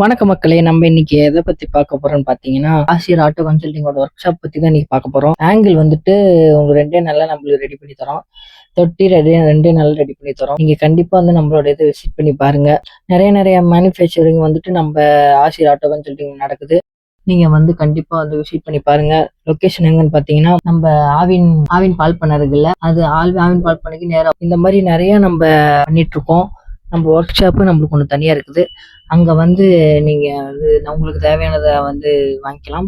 வணக்க மக்களே, நம்ம இன்னைக்கு எதை பத்தி பார்க்க போறோம்னு பாத்தீங்கன்னா, ஆசிரியர் ஆட்டோ கன்சல்டிங்கோட ஒர்க் ஷாப் பத்தி தான் இன்னைக்கு பார்க்க போறோம். ஆங்கிள் வந்துட்டு உங்க 2 நாள்ல நம்மளுக்கு ரெடி பண்ணி தரோம். தொட்டி 2 நாள் ரெடி பண்ணி தரோம். நீங்க கண்டிப்பா வந்து நம்மளோட இதை விசிட் பண்ணி பாருங்க. நிறைய மேனுஃபேக்சரிங் வந்துட்டு நம்ம ஆசிரியர் ஆட்டோ கன்சல்டிங் நடக்குது. நீங்க வந்து கண்டிப்பா வந்து விசிட் பண்ணி பாருங்க. லொகேஷன் எங்கன்னு பாத்தீங்கன்னா, நம்ம ஆவின் ஆவின் பால் பண்ண இருக்குல்ல, அது ஆவின் பால் பண்ணைக்கு நேரம் இந்த மாதிரி நிறைய நம்ம பண்ணிட்டு இருக்கோம். நம்ம ஒர்க் ஷாப்பு நம்மளுக்கு ஒன்று தனியா இருக்குது. அங்க வந்து நீங்க வந்து உங்களுக்கு தேவையானதை வந்து வாங்கிக்கலாம்.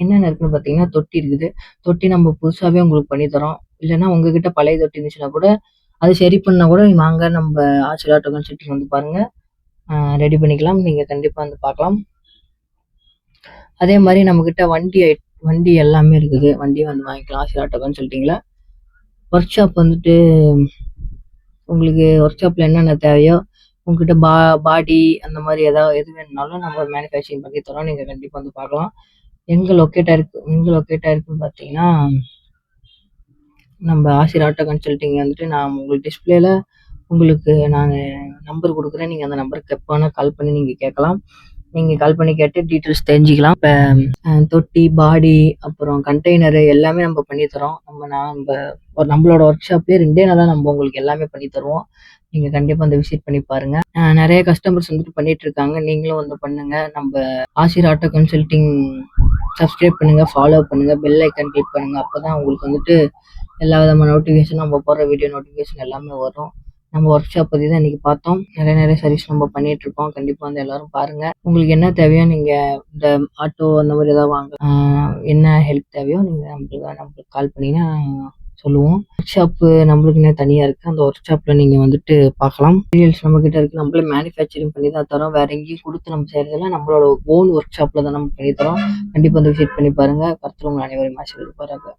என்னென்ன இருக்குன்னு பார்த்தீங்கன்னா, தொட்டி இருக்குது. தொட்டி நம்ம புதுசாவே உங்களுக்கு பண்ணி தரோம். இல்லைன்னா உங்ககிட்ட பழைய தொட்டி இருந்துச்சுன்னா கூட அது சரி பண்ணா கூட நீங்க வாங்க, நம்ம ஆசிரியர் ஆட்டோ கன்சல்டிங் வந்து பாருங்க. ரெடி பண்ணிக்கலாம். நீங்க கண்டிப்பா வந்து பார்க்கலாம். அதே மாதிரி நம்மகிட்ட வண்டி எல்லாமே இருக்குது. வண்டியும் வந்து வாங்கிக்கலாம் ஆசிரியர் ஆட்டோ கன்சல்டிங்ல. ஒர்க் ஷாப் வந்துட்டு உங்களுக்கு ஒர்க் ஷாப்ல என்னென்ன தேவையோ உங்ககிட்ட பாடி அந்த மாதிரி எது வேணும்னாலும் நம்ம மேனுஃபேக்சரிங் பண்ணி தரோம். நீங்க கண்டிப்பா வந்து பார்க்கலாம். எங்க லொக்கேட் ஆயிருக்குன்னு பார்த்தீங்கன்னா, நம்ம ஆசிரியர் ஆட்டோ கன்சல்டிங் வந்துட்டு நான் உங்களுக்கு டிஸ்பிளேல உங்களுக்கு நான் நம்பர் கொடுக்குறேன். நீங்க அந்த நம்பருக்கு எப்போ வேணா கால் பண்ணி நீங்க கேட்கலாம். நீங்க கால் பண்ணி கேட்டு டீட்டெயில்ஸ் தெரிஞ்சுக்கலாம். இப்போ தொட்டி, பாடி, அப்புறம் கண்டெய்னரு எல்லாமே நம்ம பண்ணி தரோம். நம்மளோட ஒர்க் ஷாப்லேயே 2 நாளா நம்ம உங்களுக்கு எல்லாமே பண்ணி தருவோம். நீங்க கண்டிப்பா வந்து விசிட் பண்ணி பாருங்க. நிறைய கஸ்டமர்ஸ் வந்துட்டு பண்ணிட்டு இருக்காங்க. நீங்களும் வந்து பண்ணுங்க. நம்ம ஆசிரியர் ஆட்டோ கன்சல்டிங் சப்ஸ்கிரைப் பண்ணுங்க, ஃபாலோ பண்ணுங்க, பெல் ஐக்கன் கிளிக் பண்ணுங்க. அப்பதான் உங்களுக்கு வந்துட்டு எல்லா விதமான நோட்டிஃபிகேஷன், நம்ம போடுற வீடியோ நோட்டிஃபிகேஷன் எல்லாமே வரும். நம்ம ஒர்க் ஷாப் பத்தி தான் இன்னைக்கு பார்த்தோம். நிறைய சர்வீஸ் நம்ம பண்ணிட்டு இருக்கோம். கண்டிப்பா வந்து எல்லாரும் பாருங்க. உங்களுக்கு என்ன தேவையோ நீங்க இந்த ஆட்டோ அந்த மாதிரி ஏதாவது வாங்க, என்ன ஹெல்ப் தேவையோ நீங்க நம்மளுக்கு கால் பண்ணீங்கன்னா சொல்லுவோம். ஒர்க் ஷாப் நம்மளுக்கு என்ன தனியா இருக்கு. அந்த ஒர்க் ஷாப்ல நீங்க வந்துட்டு பார்க்கலாம். மெட்டீரியல்ஸ் நம்ம கிட்ட இருக்கு. நம்மளே மேனுஃபேக்சரிங் பண்ணி தான் தரோம். வேற எங்கேயும் கொடுத்து நம்ம செய்யறதில்ல. நம்மளோட ஓன் ஒர்க் ஷாப்ல தான் நம்ம பண்ணி தரோம். கண்டிப்பா வந்து விசிட் பண்ணி பாருங்க. கர்த்தர் உங்கள் அனைவரையும் ஆசீர்வதிப்பாராக.